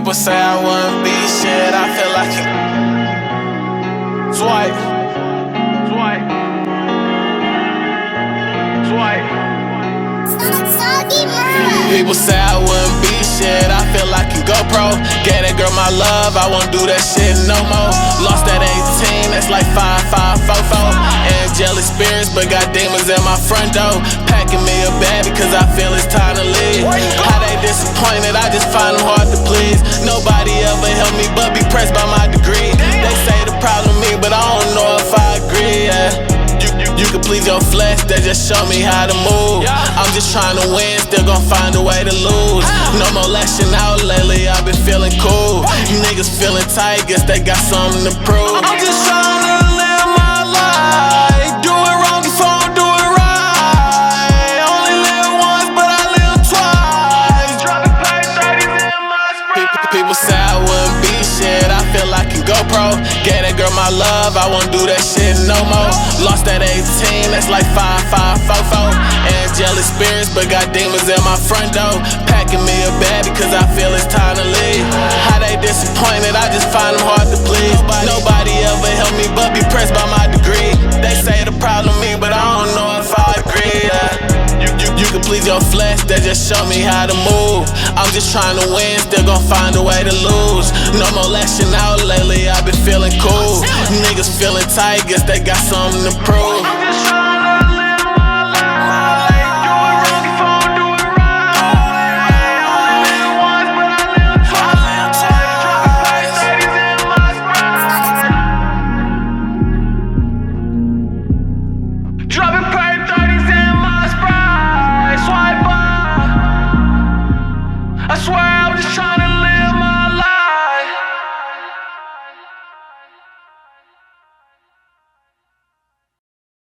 People say I wouldn't be shit, I feel like it. Swipe. Swipe. Swipe. People say I wouldn't be shit, I feel like a GoPro. Gave that girl my love, I won't do that shit no more. Lost that 18, that's like 5544. Angelic spirits, but got demons in my front door. Packing me a bag because I feel it's time to leave. How they disappointed, I just find them hard to please. Nobody ever helped me but be pressed by my degree. They say the problem me, but I don't know if I agree, yeah. You can please your flesh, that just show me how to move. I'm just trying to win, still gon' find a way to lose. No more lashing out lately, I've been feeling cool. You niggas feeling tight, guess they got something to prove. I'm just trying to live my life. Do it wrong before I do it right. Only live once, but I live twice. Dropping play 30s in my sprite. People say I wouldn't be shit, I feel like a GoPro. Gave that girl my love, I won't do that shit no more. Lost that 18, that's like 5544. Angelic spirits, but got demons in my front door. Packing me a bag because I feel it's time to leave. How they disappointed, I just find them hard to please. Nobody ever helped me but be pressed by my degree. They say the problem me, but I don't know if I agree, yeah. You can please your flesh, that just show me how to move. I'm just trying to win, still gon' find a way to lose. No more lashing out lately, I've been feeling cool. Niggas feeling tight, guess they got something to prove. I'm just trying to live my life. Do it wrong before I do it right. Only live once, but I live twice. Dropping play 30s in my sprite. Dropping play 30s in my sprite. Swipe up. I swear I'm just trying to